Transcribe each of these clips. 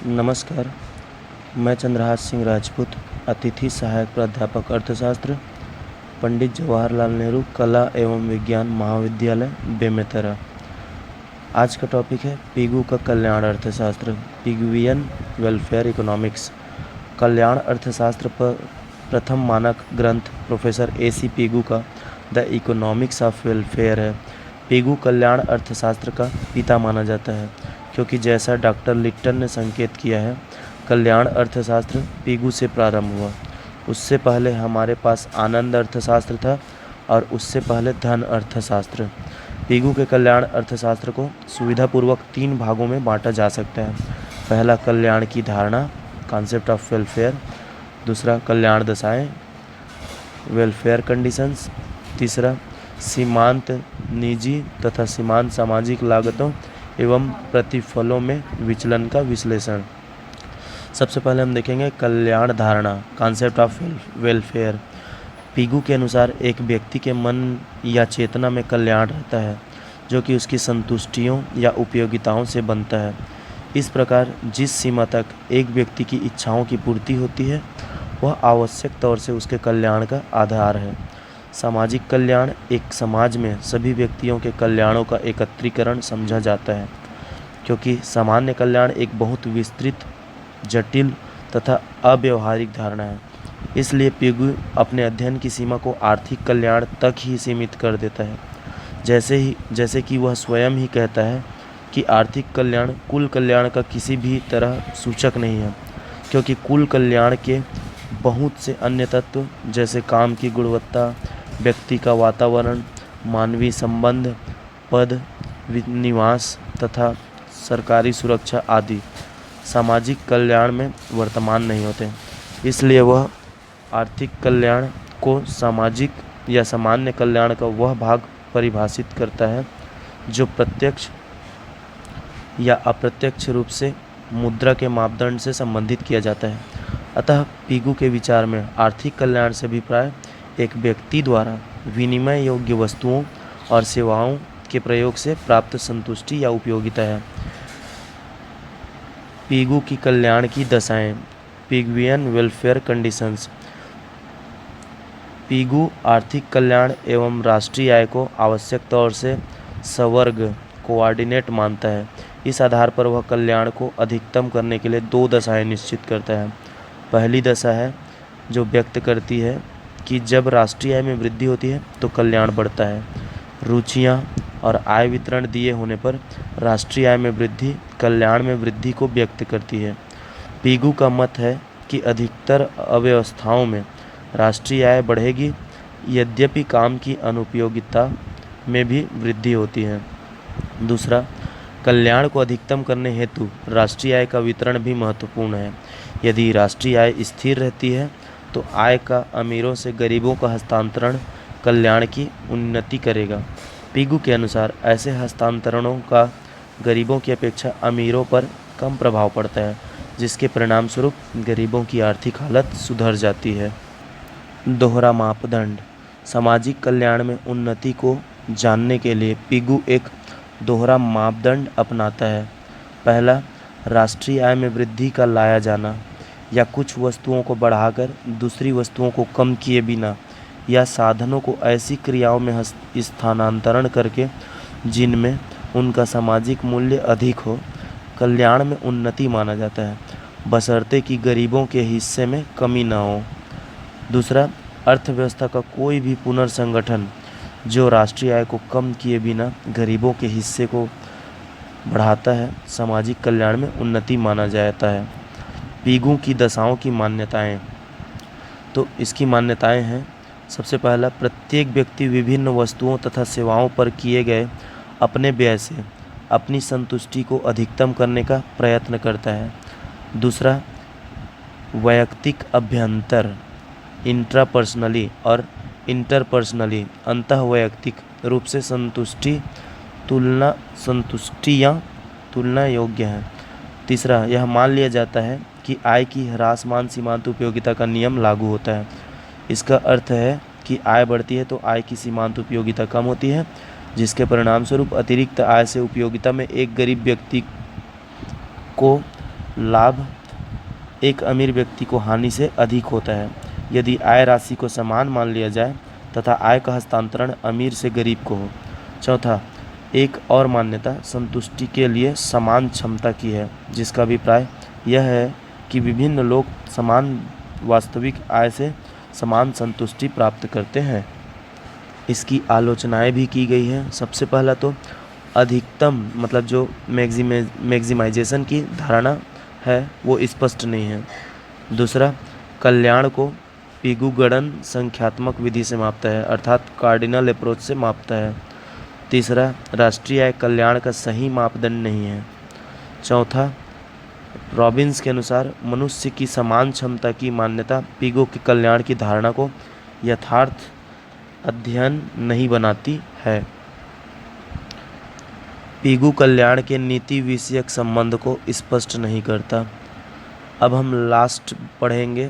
नमस्कार, मैं चंद्रहास सिंह राजपूत, अतिथि सहायक प्राध्यापक अर्थशास्त्र, पंडित जवाहरलाल नेहरू कला एवं विज्ञान महाविद्यालय, बेमेतरा। आज का टॉपिक है पीगू का कल्याण अर्थशास्त्र, पिगुइयन वेलफेयर इकोनॉमिक्स। कल्याण अर्थशास्त्र पर प्रथम मानक ग्रंथ प्रोफेसर AC पीगू का द इकोनॉमिक्स ऑफ वेलफेयर है। पीगू कल्याण अर्थशास्त्र का पिता माना जाता है, क्योंकि जैसा डॉक्टर लिट्टन ने संकेत किया है, कल्याण अर्थशास्त्र पीगू से प्रारंभ हुआ। उससे पहले हमारे पास आनंद अर्थशास्त्र था और उससे पहले धन अर्थशास्त्र। पीगू के कल्याण अर्थशास्त्र को सुविधापूर्वक 3 भागों में बांटा जा सकता है। पहला, कल्याण की धारणा, कॉन्सेप्ट ऑफ वेलफेयर। दूसरा, कल्याण दशाएं, वेलफेयर कंडीशंस। तीसरा, सीमांत निजी तथा सीमांत सामाजिक लागतों एवं प्रतिफलों में विचलन का विश्लेषण। सबसे पहले हम देखेंगे कल्याण धारणा, कॉन्सेप्ट ऑफ वेलफेयर। पीगू के अनुसार एक व्यक्ति के मन या चेतना में कल्याण रहता है, जो कि उसकी संतुष्टियों या उपयोगिताओं से बनता है। इस प्रकार जिस सीमा तक एक व्यक्ति की इच्छाओं की पूर्ति होती है, वह आवश्यक तौर से उसके कल्याण का आधार है। सामाजिक कल्याण एक समाज में सभी व्यक्तियों के कल्याणों का एकत्रीकरण समझा जाता है, क्योंकि सामान्य कल्याण एक बहुत विस्तृत, जटिल तथा अव्यावहारिक धारणा है। इसलिए पीगू अपने अध्ययन की सीमा को आर्थिक कल्याण तक ही सीमित कर देता है, जैसे कि वह स्वयं ही कहता है कि आर्थिक कल्याण कुल कल्याण का किसी भी तरह सूचक नहीं है, क्योंकि कुल कल्याण के बहुत से अन्य तत्व जैसे काम की गुणवत्ता, व्यक्ति का वातावरण, मानवीय संबंध, पद, निवास तथा सरकारी सुरक्षा आदि सामाजिक कल्याण में वर्तमान नहीं होते। इसलिए वह आर्थिक कल्याण को सामाजिक या सामान्य कल्याण का वह भाग परिभाषित करता है जो प्रत्यक्ष या अप्रत्यक्ष रूप से मुद्रा के मापदंड से संबंधित किया जाता है। अतः पीगू के विचार में आर्थिक कल्याण से अभिप्राय एक व्यक्ति द्वारा विनिमय योग्य वस्तुओं और सेवाओं के प्रयोग से प्राप्त संतुष्टि या उपयोगिता है। पीगू की कल्याण की दशाएं, पिगुइयन वेलफेयर कंडीशंस। पीगू आर्थिक कल्याण एवं राष्ट्रीय आय को आवश्यक तौर से सवर्ग कोऑर्डिनेट मानता है। इस आधार पर वह कल्याण को अधिकतम करने के लिए 2 दशाएं निश्चित करता है। पहली दशा है जो व्यक्त करती है कि जब राष्ट्रीय आय में वृद्धि होती है तो कल्याण बढ़ता है। रुचियाँ और आय वितरण दिए होने पर राष्ट्रीय आय में वृद्धि कल्याण में वृद्धि को व्यक्त करती है। पीगू का मत है कि अधिकतर अव्यवस्थाओं में राष्ट्रीय आय बढ़ेगी, यद्यपि काम की अनुपयोगिता में भी वृद्धि होती है। दूसरा, कल्याण को अधिकतम करने हेतु राष्ट्रीय आय का वितरण भी महत्वपूर्ण है। यदि राष्ट्रीय आय स्थिर रहती है तो आय का अमीरों से गरीबों का हस्तांतरण कल्याण की उन्नति करेगा। पीगू के अनुसार ऐसे हस्तांतरणों का गरीबों की अपेक्षा अमीरों पर कम प्रभाव पड़ता है, जिसके परिणाम स्वरूप गरीबों की आर्थिक हालत सुधर जाती है। दोहरा मापदंड, सामाजिक कल्याण में उन्नति को जानने के लिए पीगू एक दोहरा मापदंड अपनाता है। पहला, राष्ट्रीय आय में वृद्धि का लाया जाना, या कुछ वस्तुओं को बढ़ाकर दूसरी वस्तुओं को कम किए बिना, या साधनों को ऐसी क्रियाओं में स्थानांतरण करके जिनमें उनका सामाजिक मूल्य अधिक हो, कल्याण में उन्नति माना जाता है, बशर्ते कि गरीबों के हिस्से में कमी न हो। दूसरा, अर्थव्यवस्था का कोई भी पुनर्संगठन जो राष्ट्रीय आय को कम किए बिना गरीबों के हिस्से को बढ़ाता है, सामाजिक कल्याण में उन्नति माना जाता है। पीगू की दशाओं की मान्यताएं, तो इसकी मान्यताएं हैं, सबसे पहला, प्रत्येक व्यक्ति विभिन्न वस्तुओं तथा सेवाओं पर किए गए अपने व्यय से अपनी संतुष्टि को अधिकतम करने का प्रयत्न करता है। दूसरा, वैयक्तिक अभ्यंतर इंट्रापर्सनली और इंटरपर्सनली अंतःवैयक्तिक रूप से संतुष्टियाँ तुलना योग्य हैं। तीसरा, यह मान लिया जाता है कि आय की ह्रासमान सीमांत उपयोगिता का नियम लागू होता है। इसका अर्थ है कि आय बढ़ती है तो आय की सीमांत उपयोगिता कम होती है, जिसके परिणाम स्वरूप अतिरिक्त आय से उपयोगिता में एक गरीब व्यक्ति को लाभ एक अमीर व्यक्ति को हानि से अधिक होता है यदि आय राशि को समान मान लिया जाए तथा आय का हस्तांतरण अमीर से गरीब को हो। चौथा, एक और मान्यता संतुष्टि के लिए समान क्षमता की है, जिसका अभिप्राय यह है कि विभिन्न लोग समान वास्तविक आय से समान संतुष्टि प्राप्त करते हैं। इसकी आलोचनाएं भी की गई हैं। सबसे पहला तो अधिकतम मतलब जो मैक्सिमाइजेशन की धारणा है वो स्पष्ट नहीं है। दूसरा, कल्याण को पिगुगणन संख्यात्मक विधि से मापता है, अर्थात कार्डिनल अप्रोच से मापता है। तीसरा, राष्ट्रीय आय कल्याण का सही मापदंड नहीं है। चौथा, रॉबिन्स के अनुसार मनुष्य की समान क्षमता की मान्यता पिगो के कल्याण की धारणा को यथार्थ अध्ययन नहीं बनाती है। पिगू कल्याण के नीति विषयक संबंध को स्पष्ट नहीं करता। अब हम लास्ट पढ़ेंगे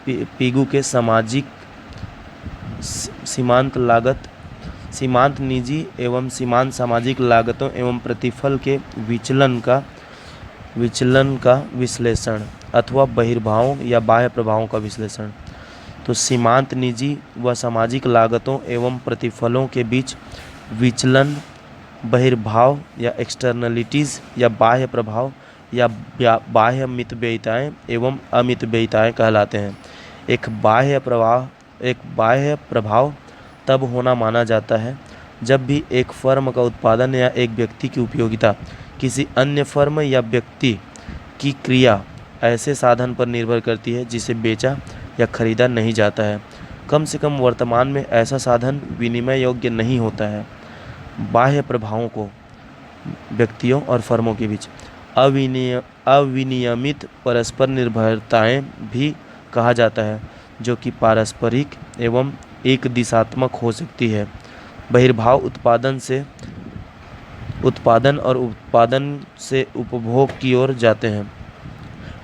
पिगू के सामाजिक सीमांत लागत, सीमांत निजी एवं सीमांत सामाजिक लागतों एवं प्रतिफल के विचलन का विश्लेषण अथवा बहिर्भावों या बाह्य प्रभावों का विश्लेषण। तो सीमांत निजी व सामाजिक लागतों एवं प्रतिफलों के बीच विचलन बहिर्भाव या एक्सटर्नलिटीज़ या बाह्य प्रभाव या बाह्य मितव्ययिताएँ एवं अमितव्ययिताएँ कहलाते हैं। एक बाह्य प्रभाव तब होना माना जाता है जब भी एक फर्म का उत्पादन या एक व्यक्ति की उपयोगिता किसी अन्य फर्म या व्यक्ति की क्रिया ऐसे साधन पर निर्भर करती है जिसे बेचा या खरीदा नहीं जाता है। कम से कम वर्तमान में ऐसा साधन विनिमय योग्य नहीं होता है। बाह्य प्रभावों को व्यक्तियों और फर्मों के बीच अविनियमित परस्पर निर्भरताएं भी कहा जाता है, जो कि पारस्परिक एवं एक दिशात्मक हो सकती है। बहिर्भाव उत्पादन और उत्पादन से उपभोग की ओर जाते हैं।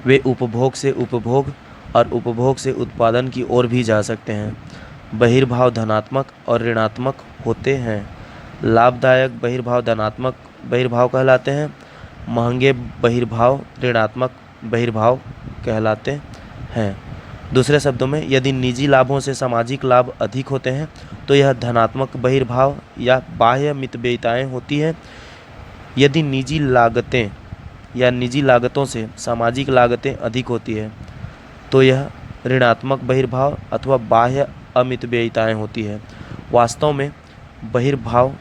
वे उपभोग से उपभोग और उपभोग से उत्पादन की ओर भी जा सकते हैं। बहिर्भाव धनात्मक और ऋणात्मक होते हैं। लाभदायक बहिर्भाव धनात्मक बहिर्भाव कहलाते हैं। महंगे बहिर्भाव ऋणात्मक बहिर्भाव कहलाते हैं। दूसरे शब्दों में, यदि निजी लाभों से सामाजिक लाभ अधिक होते हैं तो यह धनात्मक बहिर्भाव या बाह्य मितव्ययिताएं होती है। यदि निजी लागतें या निजी लागतों से सामाजिक लागतें अधिक होती है तो यह ऋणात्मक बहिर्भाव अथवा बाह्य अमितव्ययिताएं होती है। वास्तव में बहिर्भाव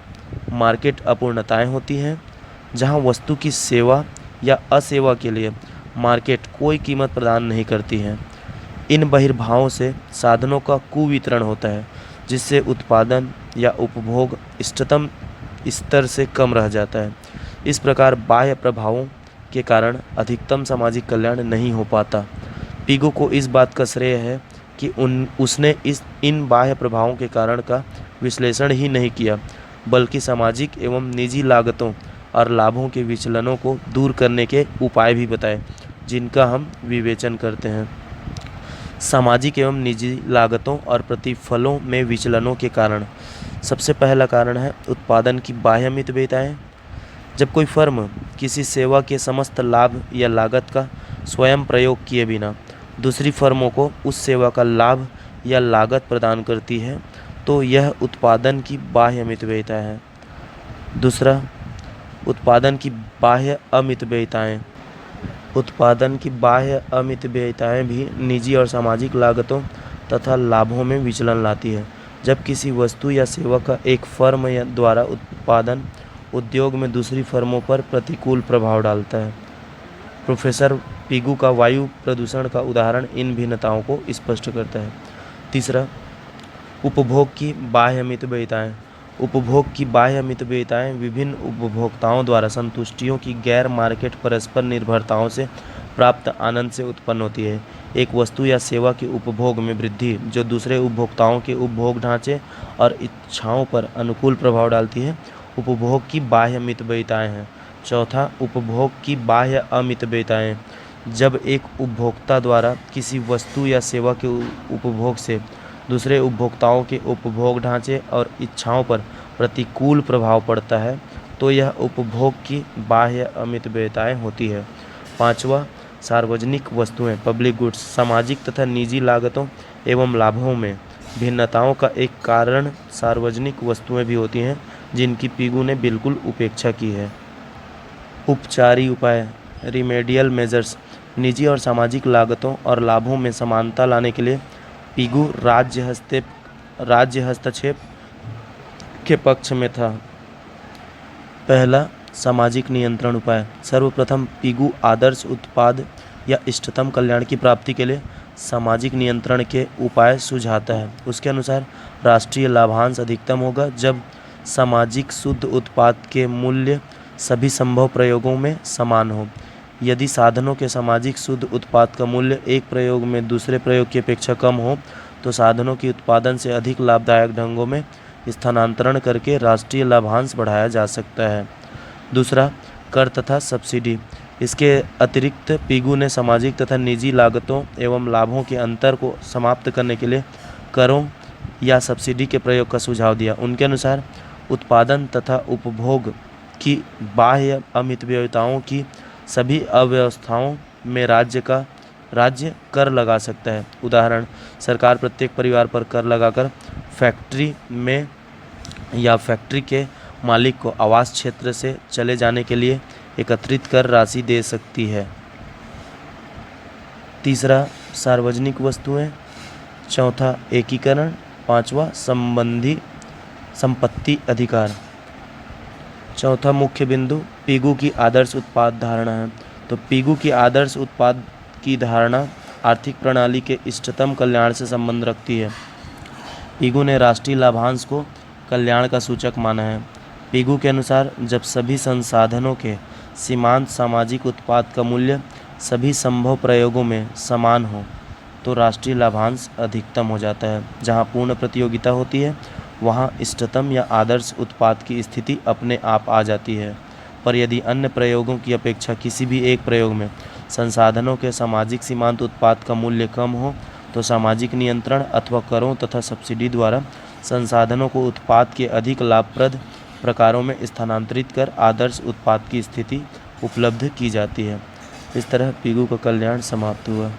मार्केट अपूर्णताएं होती हैं, जहां वस्तु की सेवा या असेवा के लिए मार्केट कोई कीमत प्रदान नहीं करती है। इन बहिर्भावों से साधनों का कुवितरण होता है, जिससे उत्पादन या उपभोग इष्टतम स्तर से कम रह जाता है। इस प्रकार बाह्य प्रभावों के कारण अधिकतम सामाजिक कल्याण नहीं हो पाता। पिगो को इस बात का श्रेय है कि उसने इन बाह्य प्रभावों के कारण का विश्लेषण ही नहीं किया, बल्कि सामाजिक एवं निजी लागतों और लाभों के विचलनों को दूर करने के उपाय भी बताए, जिनका हम विवेचन करते हैं। सामाजिक एवं निजी लागतों और प्रतिफलों में विचलनों के कारण सबसे पहला कारण है उत्पादन की बाह्य मितव्ययिताएं। जब कोई फर्म किसी सेवा के समस्त लाभ या लागत का स्वयं प्रयोग किए बिना दूसरी फर्मों को उस सेवा का लाभ या लागत प्रदान करती है तो यह उत्पादन की बाह्य मितव्ययिता है। दूसरा, उत्पादन की बाह्य अमितव्ययिताएं। उत्पादन की बाह्य अमितव्ययिताएं भी निजी और सामाजिक लागतों तथा लाभों में विचलन लाती है। जब किसी वस्तु या सेवा का एक फर्म या द्वारा उत्पादन उद्योग में दूसरी फर्मों पर प्रतिकूल प्रभाव डालता है। प्रोफेसर पिगू का वायु प्रदूषण का उदाहरण इन भिन्नताओं को स्पष्ट करता है। तीसरा, उपभोग की बाह्य मितव्ययिताएं। उपभोग की बाह्य मितव्ययिताएं विभिन्न उपभोक्ताओं द्वारा संतुष्टियों की गैर मार्केट परस्पर निर्भरताओं से प्राप्त आनंद से उत्पन्न होती है। एक वस्तु या सेवा के उपभोग में वृद्धि जो दूसरे उपभोक्ताओं के उपभोग ढांचे और इच्छाओं पर अनुकूल प्रभाव डालती है, उपभोग की बाह्य मितव्ययिताएं हैं। चौथा, उपभोग की बाह्य अमितव्ययिताएं। जब एक उपभोक्ता द्वारा किसी वस्तु या सेवा के उपभोग से दूसरे उपभोक्ताओं के उपभोग ढांचे और इच्छाओं पर प्रतिकूल प्रभाव पड़ता है तो यह उपभोग की बाह्य अमितव्ययिताएं होती है। पांचवा, सार्वजनिक वस्तुएं, पब्लिक गुड्स, सामाजिक तथा निजी लागतों एवं लाभों में भिन्नताओं का एक कारण सार्वजनिक वस्तुएं भी होती हैं जिनकी पीगू ने बिल्कुल उपेक्षा की है। उपचारी उपाय, रिमेडियल मेजर्स, निजी और सामाजिक लागतों और लाभों में समानता लाने के लिए पीगू राज्य हस्तक्षेप के पक्ष में था। पहला, सामाजिक नियंत्रण उपाय। सर्वप्रथम पीगू आदर्श उत्पाद या इष्टतम कल्याण की प्राप्ति के लिए सामाजिक नियंत्रण के उपाय सुझाता है। उसके अनुसार राष्ट्रीय लाभांश अधिकतम होगा जब सामाजिक शुद्ध उत्पाद के मूल्य सभी संभव प्रयोगों में समान हो। यदि साधनों के सामाजिक शुद्ध उत्पाद का मूल्य एक प्रयोग में दूसरे प्रयोग की अपेक्षा कम हो तो साधनों की उत्पादन से अधिक लाभदायक ढंगों में स्थानांतरण करके राष्ट्रीय लाभांश बढ़ाया जा सकता है। दूसरा, कर तथा सब्सिडी। इसके अतिरिक्त पीगू ने सामाजिक तथा निजी लागतों एवं लाभों के अंतर को समाप्त करने के लिए करों या सब्सिडी के प्रयोग का सुझाव दिया। उनके अनुसार उत्पादन तथा उपभोग की बाह्य अमितव्ययताओं की सभी अव्यवस्थाओं में राज्य कर लगा सकता है। उदाहरण, सरकार प्रत्येक परिवार पर कर लगाकर फैक्ट्री में या फैक्ट्री के मालिक को आवास क्षेत्र से चले जाने के लिए एकत्रित कर राशि दे सकती है। तीसरा, सार्वजनिक वस्तुएं। चौथा, एकीकरण। पांचवा, संपत्ति अधिकार। चौथा मुख्य बिंदु पीगू की आदर्श उत्पाद धारणा है। तो पीगू की आदर्श उत्पाद की धारणा आर्थिक प्रणाली के इष्टतम कल्याण से संबंध रखती है। पीगू ने राष्ट्रीय लाभांश को कल्याण का सूचक माना है। पीगू के अनुसार जब सभी संसाधनों के सीमांत सामाजिक उत्पाद का मूल्य सभी संभव प्रयोगों में समान हो तो राष्ट्रीय लाभांश अधिकतम हो जाता है। जहां पूर्ण प्रतियोगिता होती है वहां इष्टतम या आदर्श उत्पाद की स्थिति अपने आप आ जाती है। पर यदि अन्य प्रयोगों की अपेक्षा किसी भी एक प्रयोग में संसाधनों के सामाजिक सीमांत उत्पाद का मूल्य कम हो तो सामाजिक नियंत्रण अथवा करों तथा सब्सिडी द्वारा संसाधनों को उत्पाद के अधिक लाभप्रद प्रकारों में स्थानांतरित कर आदर्श उत्पाद की स्थिति उपलब्ध की जाती है। इस तरह पीगू का कल्याण समाप्त हुआ।